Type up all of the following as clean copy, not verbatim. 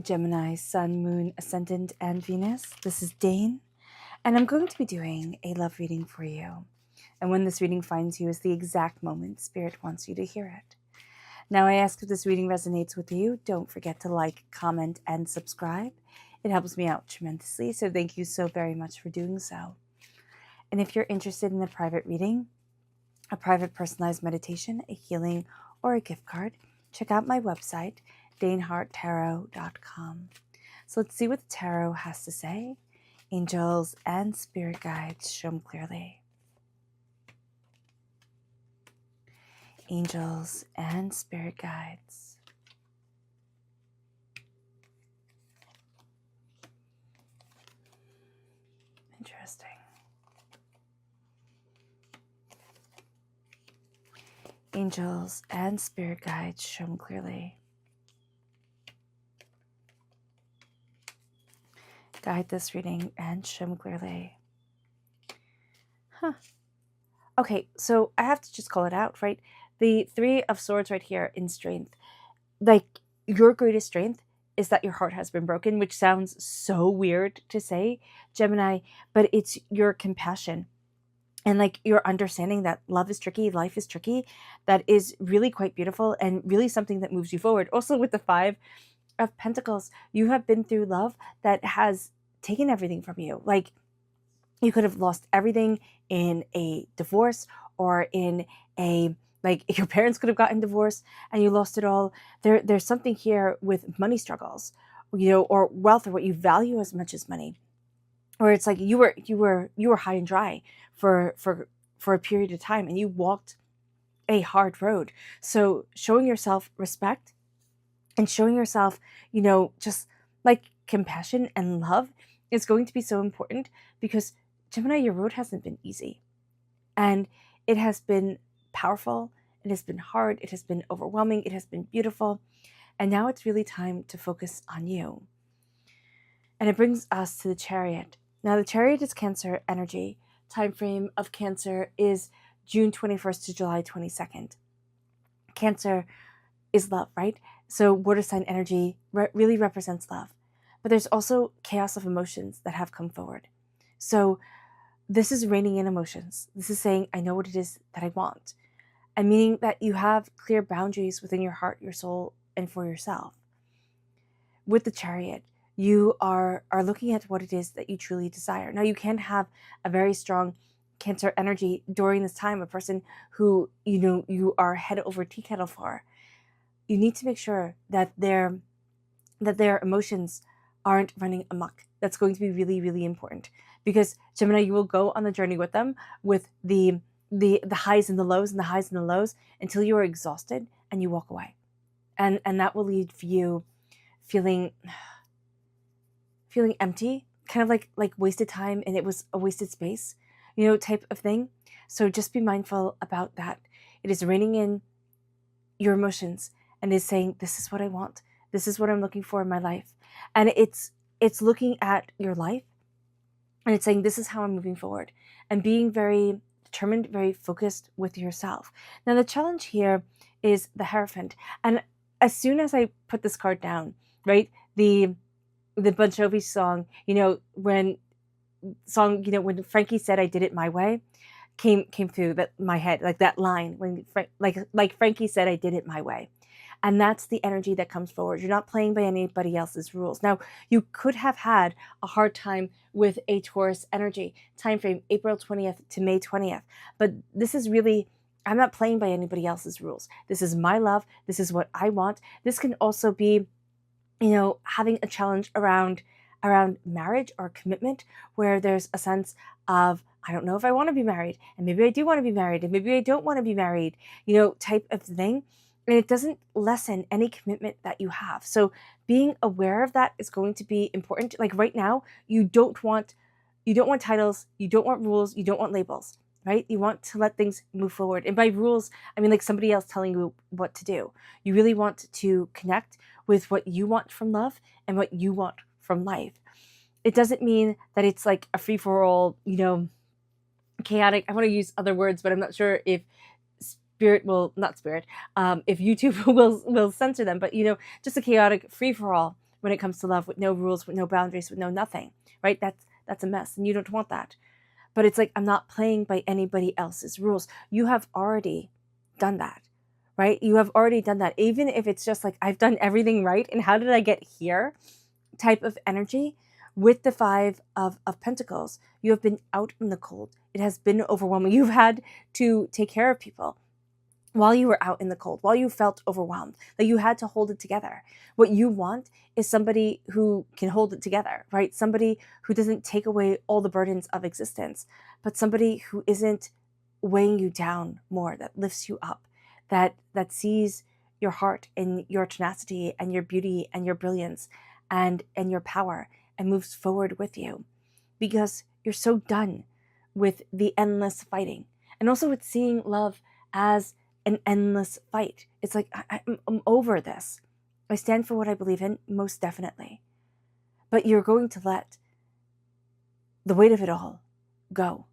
Gemini, Sun, Moon, Ascendant, and Venus. This is Dane, and I'm going to be doing a love reading for you. And when this reading finds you is the exact moment Spirit wants you to hear it. Now, I ask if this reading resonates with you, don't forget to like, comment, and subscribe. It helps me out tremendously, so thank you so very much for doing so. And if you're interested in a private reading, a private personalized meditation, a healing, or a gift card, check out my website, daneharttarot.com. So let's see what the tarot has to say. Angels and spirit guides, show them clearly. Angels and spirit guides. Interesting. Angels and spirit guides, show them clearly. Guide this reading and show them clearly. Okay, so I have to just call it out, right? The Three of Swords right here in strength. Like, your greatest strength is that your heart has been broken, which sounds so weird to say, Gemini, but it's your compassion. And like your understanding that love is tricky, life is tricky, that is really quite beautiful and really something that moves you forward. Also with the Five of Pentacles, you have been through love that has taken everything from you. Like, you could have lost everything in a divorce, or in a, like, your parents could have gotten divorced and you lost it all. There's something here with money struggles, or wealth, or what you value as much as money, where it's like you were high and dry for a period of time, and you walked a hard road. So showing yourself respect and showing yourself, just like compassion and love is going to be so important, because Gemini, your road hasn't been easy, and it has been powerful, it has been hard, it has been overwhelming, it has been beautiful, and now it's really time to focus on you. And it brings us to the Chariot. Now, the Chariot is Cancer energy. Time frame of Cancer is June 21st to July 22nd. Cancer is love, right? So water sign energy really represents love. But there's also chaos of emotions that have come forward. So this is reining in emotions. This is saying, I know what it is that I want. And meaning that you have clear boundaries within your heart, your soul, and for yourself. With the Chariot, you are looking at what it is that you truly desire. Now, you can have a very strong Cancer energy during this time, a person who, you are head over tea kettle for. You need to make sure that their emotions aren't running amok. That's going to be really, really important, because Gemini, you will go on the journey with them, with the highs and the lows and the highs and the lows, until you are exhausted and you walk away. And that will leave you feeling empty, kind of like wasted time, and it was a wasted space, type of thing. So just be mindful about that. It is reining in your emotions and is saying, this is what I want. This is what I'm looking for in my life. And it's looking at your life, and it's saying, this is how I'm moving forward, and being very determined, very focused with yourself. Now, the challenge here is the Hierophant. And as soon as I put this card down, right, the Bon Jovi song, when Frankie said, I did it my way, came through my head, like that line, when like Frankie said, I did it my way. And that's the energy that comes forward. You're not playing by anybody else's rules. Now, you could have had a hard time with a Taurus energy, time frame April 20th to May 20th. But this is really, I'm not playing by anybody else's rules. This is my love. This is what I want. This can also be, having a challenge around marriage or commitment, where there's a sense of, I don't know if I want to be married, and maybe I do want to be married, and maybe I don't want to be married, type of thing. And it doesn't lessen any commitment that you have. So being aware of that is going to be important. Like right now, you don't want titles, you don't want rules, you don't want labels, right? You want to let things move forward. And by rules, I mean like somebody else telling you what to do. You really want to connect with what you want from love and what you want from life. It doesn't mean that it's like a free-for-all, chaotic. I want to use other words, but I'm not sure if if YouTube will censor them, but just a chaotic free-for-all when it comes to love, with no rules, with no boundaries, with no nothing, right? That's a mess, and you don't want that. But it's like, I'm not playing by anybody else's rules. You have already done that, right? You have already done that. Even if it's just like, I've done everything right, and how did I get here type of energy. With the Five of Pentacles, you have been out in the cold. It has been overwhelming. You've had to take care of people while you were out in the cold, while you felt overwhelmed, that you had to hold it together. What you want is somebody who can hold it together, right? Somebody who doesn't take away all the burdens of existence, but somebody who isn't weighing you down more, that lifts you up, that sees your heart and your tenacity and your beauty and your brilliance and your power, and moves forward with you, because you're so done with the endless fighting, and also with seeing love as an endless fight. It's like, I'm over this. I stand for what I believe in, most definitely. But you're going to let the weight of it all go.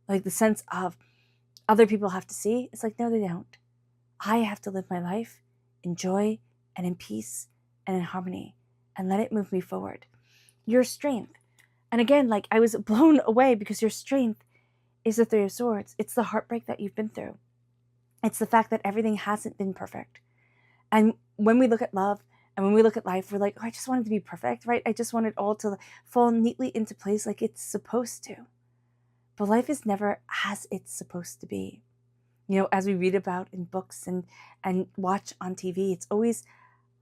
Like the sense of other people have to see. It's like, no, they don't. I have to live my life in joy and in peace and in harmony, and let it move me forward. Your strength. And again, like, I was blown away, because your strength is the Three of Swords. It's the heartbreak that you've been through. It's the fact that everything hasn't been perfect. And when we look at love and when we look at life, we're like, oh, I just want it to be perfect, right? I just want it all to fall neatly into place like it's supposed to. But life is never as it's supposed to be. You know, as we read about in books and watch on TV, it's always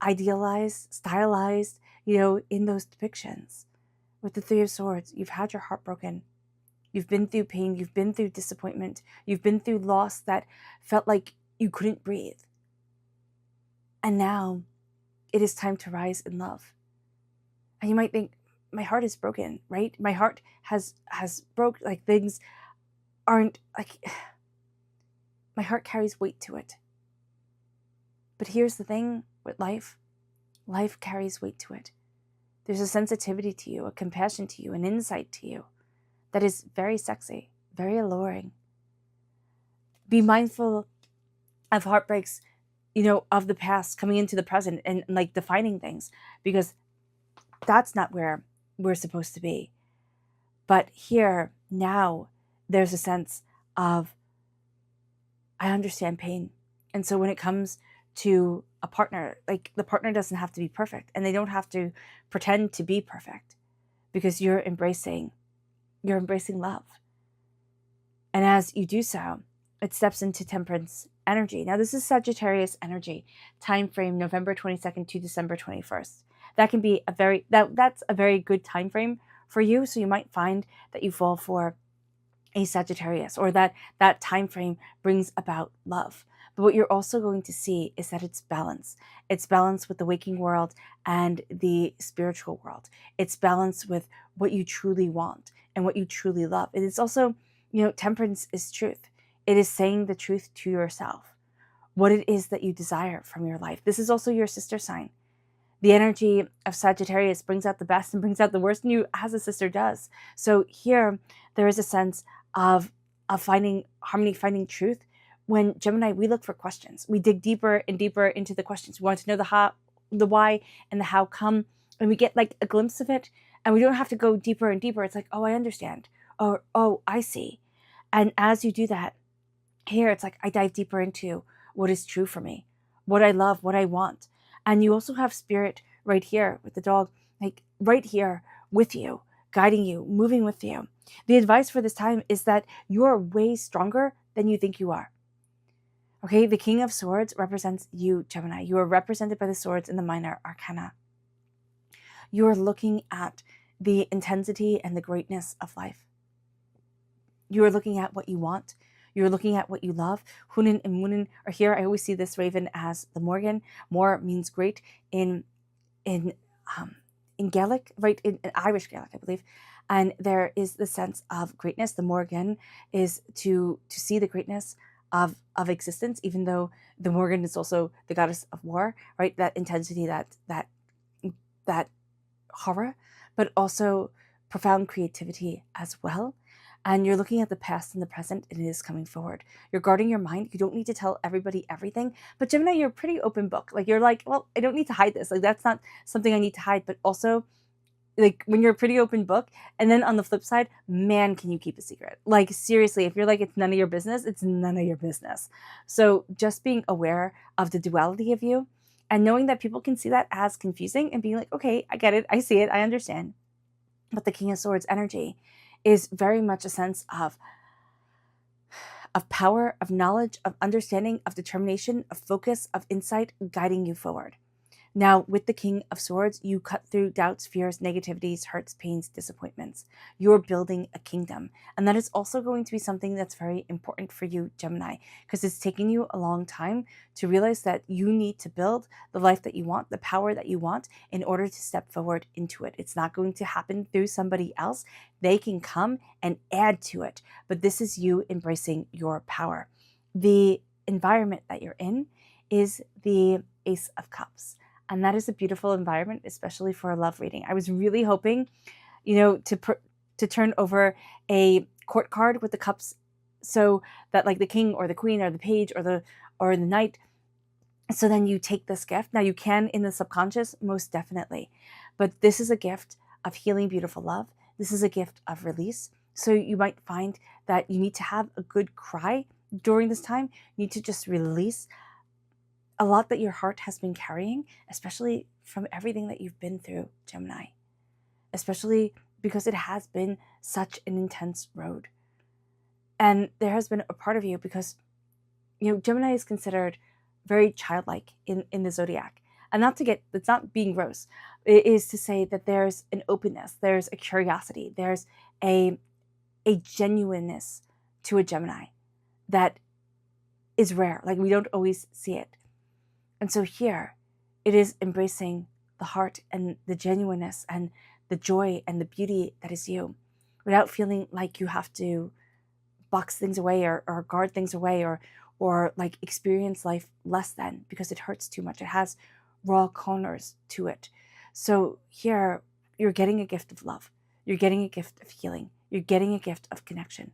idealized, stylized, you know, in those depictions. With the Three of Swords, you've had your heart broken. You've been through pain. You've been through disappointment. You've been through loss that felt like you couldn't breathe. And now it is time to rise in love. And you might think, my heart is broken, right? My heart has broke, like things aren't like, my heart carries weight to it. But here's the thing with life. Life carries weight to it. There's a sensitivity to you, a compassion to you, an insight to you that is very sexy, very alluring. Be mindful of heartbreaks, you know, of the past coming into the present and like defining things, because that's not where we're supposed to be. But here, now, there's a sense of, I understand pain. And so when it comes to a partner, like, the partner doesn't have to be perfect, and they don't have to pretend to be perfect, because you're embracing love. And as you do so, it steps into Temperance energy. Now, this is Sagittarius energy, time frame November 22nd to December 21st. That can be that's a very good time frame for you. So you might find that you fall for a Sagittarius, or that time frame brings about love. But what you're also going to see is that it's balance. It's balance with the waking world and the spiritual world. It's balance with what you truly want and what you truly love. It is also, you know, temperance is truth. It is saying the truth to yourself, what it is that you desire from your life. This is also your sister sign. The energy of Sagittarius brings out the best and brings out the worst in you, as a sister does. So here, there is a sense of finding harmony, finding truth. When Gemini, we look for questions. We dig deeper and deeper into the questions. We want to know the how, the why, and the how come. And we get like a glimpse of it. And we don't have to go deeper and deeper. It's like, oh, I understand. Or, oh, I see. And as you do that, here it's like, I dive deeper into what is true for me, what I love, what I want. And you also have spirit right here with the dog, like right here with you, guiding you, moving with you. The advice for this time is that you are way stronger than you think you are. Okay, the King of Swords represents you, Gemini. You are represented by the swords in the minor arcana. You are looking at the intensity and the greatness of life. You are looking at what you want. You're looking at what you love. Hunin and Munin are here. I always see this raven as the Morgan. Mor means great in Gaelic, right? In Irish Gaelic, I believe. And there is the sense of greatness. The Morgan is to see the greatness of existence, even though the Morgan is also the goddess of war, right? That intensity, that horror, but also profound creativity as well. and you're looking at the past and the present, and it is coming forward. You're guarding your mind. You don't need to tell everybody everything. But Gemini, you're a pretty open book. Like, you're like, well, I don't need to hide this. Like, that's not something I need to hide. But also, like, when you're a pretty open book, and then on the flip side, man, can you keep a secret? Like, seriously, if you're like, it's none of your business, it's none of your business. So just being aware of the duality of you and knowing that people can see that as confusing and being like, okay, I get it. I see it. I understand. But the King of Swords energy is very much a sense of power, of knowledge, of understanding, of determination, of focus, of insight, guiding you forward. Now, with the King of Swords, you cut through doubts, fears, negativities, hurts, pains, disappointments. You're building a kingdom. And that is also going to be something that's very important for you, Gemini, because it's taking you a long time to realize that you need to build the life that you want, the power that you want, in order to step forward into it. It's not going to happen through somebody else. They can come and add to it. But this is you embracing your power. The environment that you're in is the Ace of Cups. And that is a beautiful environment, especially for a love reading. I was really hoping, to turn over a court card with the cups, so that like the king or the queen or the page or the knight. So then you take this gift. Now you can in the subconscious, most definitely, but this is a gift of healing, beautiful love. This is a gift of release. So you might find that you need to have a good cry during this time. You need to just release a lot that your heart has been carrying, especially from everything that you've been through, Gemini, especially because it has been such an intense road. And there has been a part of you because, Gemini is considered very childlike in the Zodiac. And it's not being gross. It is to say that there's an openness, there's a curiosity, there's a genuineness to a Gemini that is rare. Like, we don't always see it. And so here, it is embracing the heart and the genuineness and the joy and the beauty that is you, without feeling like you have to box things away or guard things away or like experience life less than, because it hurts too much. It has raw corners to it. So here, you're getting a gift of love. You're getting a gift of healing. You're getting a gift of connection.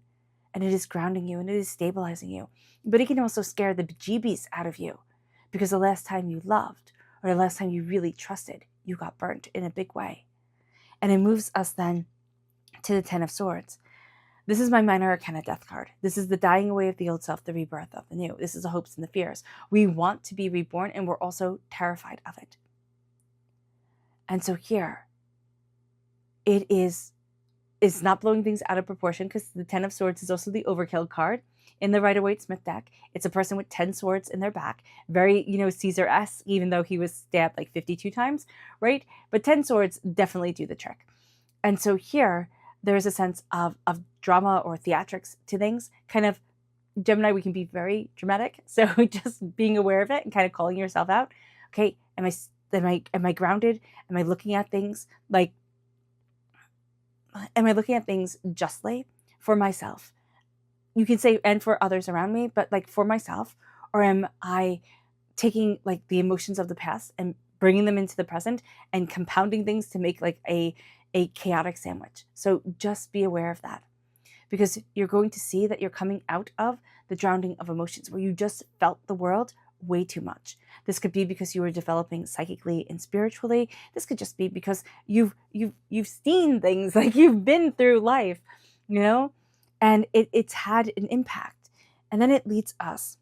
And it is grounding you and it is stabilizing you. But it can also scare the bejeebies out of you, because the last time you loved, or the last time you really trusted, you got burnt in a big way. And it moves us then to the Ten of Swords. This is my minor arcana death card. This is the dying away of the old self, the rebirth of the new. This is the hopes and the fears. We want to be reborn, and we're also terrified of it. And so here, it's not blowing things out of proportion, because the Ten of Swords is also the overkill card in the Rider-Waite-Smith deck. It's a person with 10 swords in their back. Very, Caesar-esque, even though he was stabbed like 52 times, right? But 10 swords definitely do the trick. And so here, there's a sense of drama or theatrics to things. Kind of, Gemini, we can be very dramatic. So just being aware of it and kind of calling yourself out. Okay, am I grounded? Am I looking at things justly for myself? You can say, and for others around me, but like for myself, or am I taking like the emotions of the past and bringing them into the present and compounding things to make like a chaotic sandwich? So just be aware of that, because you're going to see that you're coming out of the drowning of emotions where you just felt the world way too much. This could be because you were developing psychically and spiritually. This could just be because you've seen things, like you've been through life, and it's had an impact. And then it leads us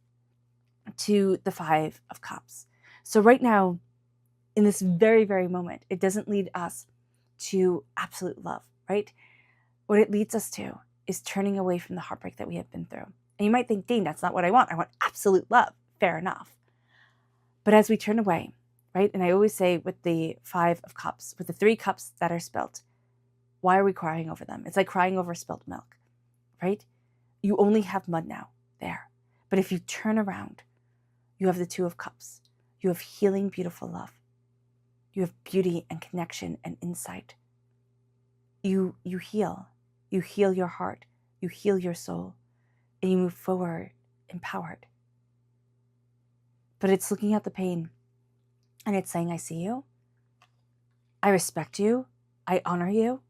to the Five of Cups. So right now, in this very, very moment, it doesn't lead us to absolute love, right? What it leads us to is turning away from the heartbreak that we have been through. And you might think, Dane, that's not what I want. I want absolute love. Fair enough. But as we turn away, right? And I always say with the Five of Cups, with the 3 cups that are spilt, why are we crying over them? It's like crying over spilt milk, right? You only have mud now there. But if you turn around, you have the 2 of Cups. You have healing, beautiful love. You have beauty and connection and insight. You heal. You heal your heart. You heal your soul. And you move forward empowered. But it's looking at the pain and it's saying, I see you. I respect you. I honor you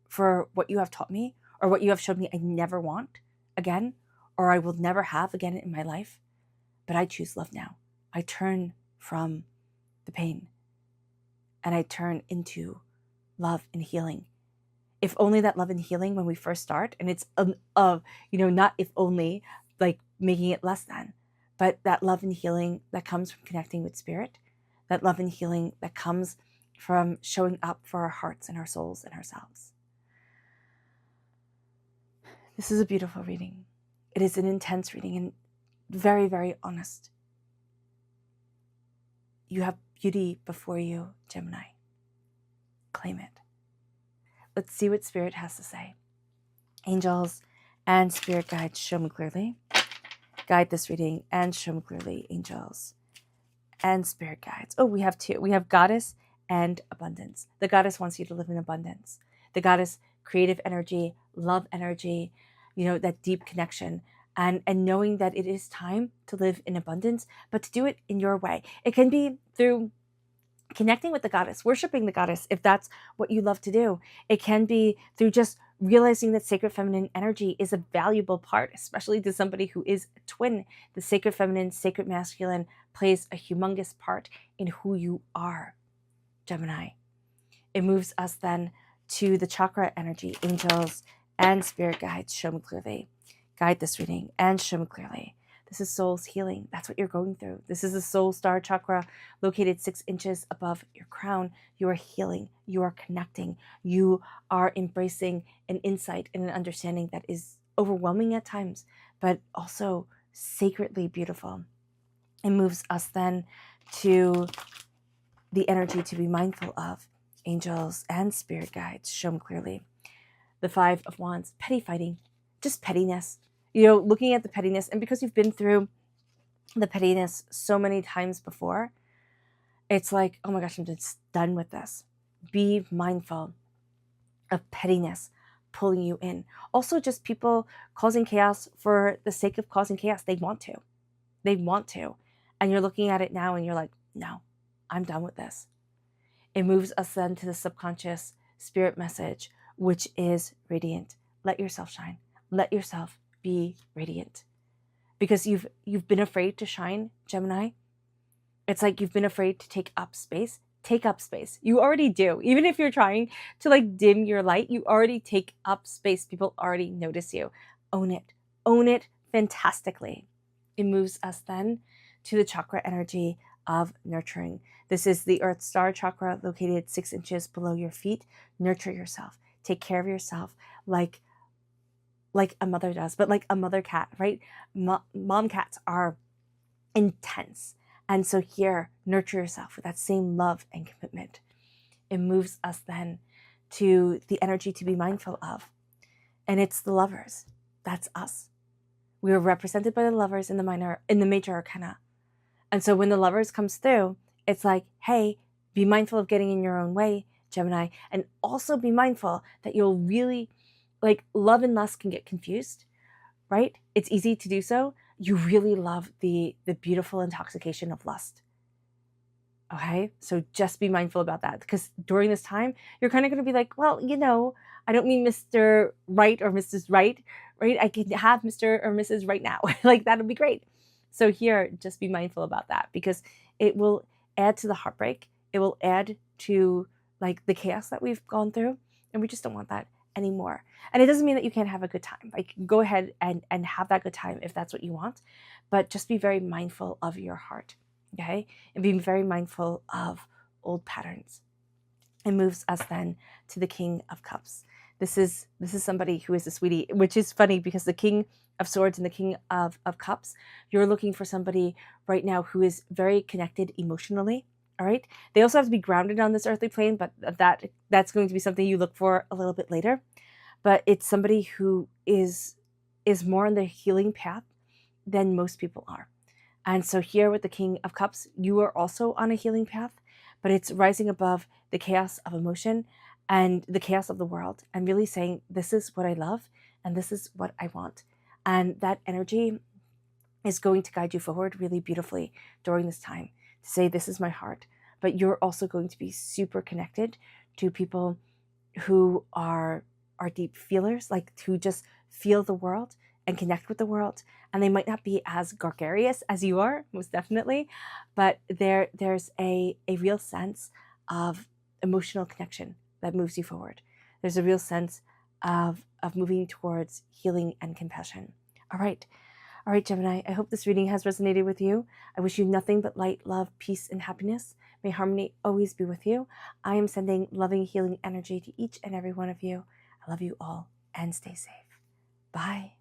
for what you have taught me, or what you have showed me I never want again, or I will never have again in my life. But I choose love now. I turn from the pain and I turn into love and healing. If only that love and healing when we first start, and it's not if only, like making it less than, but that love and healing that comes from connecting with spirit, that love and healing that comes from showing up for our hearts and our souls and ourselves. This is a beautiful reading. It is an intense reading and very, very honest. You have beauty before you, Gemini. Claim it. Let's see what Spirit has to say. Angels and Spirit guides, show me clearly. Guide this reading and show me clearly, angels and Spirit guides. Oh, we have two. We have Goddess and Abundance. The Goddess wants you to live in abundance. The Goddess, creative energy, love energy, that deep connection. And knowing that it is time to live in abundance, but to do it in your way. It can be through connecting with the Goddess, worshiping the Goddess, if that's what you love to do. It can be through just realizing that sacred feminine energy is a valuable part, especially to somebody who is a twin. The sacred feminine, sacred masculine plays a humongous part in who you are, Gemini. It moves us then to the chakra energy, angels and Spirit guides, show me clearly. Guide this reading and show me clearly. This is soul's healing. That's what you're going through. This is the soul star chakra located 6 inches above your crown. You are healing. You are connecting. You are embracing an insight and an understanding that is overwhelming at times, but also sacredly beautiful. It moves us then to the energy to be mindful of. Angels and Spirit guides, show me clearly. The 5 of Wands, petty fighting, just pettiness. Looking at the pettiness, and because you've been through the pettiness so many times before, it's like, oh my gosh, I'm just done with this. Be mindful of pettiness pulling you in. Also, just people causing chaos for the sake of causing chaos. They want to. And you're looking at it now and you're like, no, I'm done with this. It moves us then to the subconscious spirit message, which is radiant. Let yourself shine. Let yourself be radiant. Because you've been afraid to shine, Gemini. It's like you've been afraid to take up space. Take up space. You already do. Even if you're trying to dim your light, you already take up space. People already notice you. Own it. Own it fantastically. It moves us then to the chakra energy of nurturing. This is the Earth Star chakra located 6 inches below your feet. Nurture yourself. Take care of yourself like a mother does, but like a mother cat, right? Mom cats are intense. And so here, nurture yourself with that same love and commitment. It moves us then to the energy to be mindful of. And it's the lovers. That's us. We are represented by the lovers in the major arcana. And so when the lovers comes through, it's like, hey, be mindful of getting in your own way, Gemini, and also be mindful that you'll really, love and lust can get confused, right? It's easy to do so. You really love the beautiful intoxication of lust. Okay? So just be mindful about that, because during this time, you're kind of going to be like, well, I don't mean Mr. Right or Mrs. Right? I can have Mr. or Mrs. right now. That'll be great. So here, just be mindful about that, because it will add to the heartbreak. It will add to the chaos that we've gone through, and we just don't want that anymore. And it doesn't mean that you can't have a good time. Go ahead and have that good time if that's what you want, but just be very mindful of your heart, okay? And be very mindful of old patterns. It moves us then to the King of Cups. This is somebody who is a sweetie, which is funny because the King of Swords and the King of Cups, you're looking for somebody right now who is very connected emotionally. All right. They also have to be grounded on this earthly plane, but that's going to be something you look for a little bit later. But it's somebody who is more on the healing path than most people are. And so here with the King of Cups, you are also on a healing path, but it's rising above the chaos of emotion and the chaos of the world and really saying, this is what I love and this is what I want. And that energy is going to guide you forward really beautifully during this time. To say, this is my heart, but you're also going to be super connected to people who are are deep feelers, like to just feel the world and connect with the world. And they might not be as gregarious as you are, most definitely, but there's a real sense of emotional connection that moves you forward. There's a real sense of moving towards healing and compassion. All right, Gemini, I hope this reading has resonated with you. I wish you nothing but light, love, peace, and happiness. May harmony always be with you. I am sending loving, healing energy to each and every one of you. I love you all, and stay safe. Bye.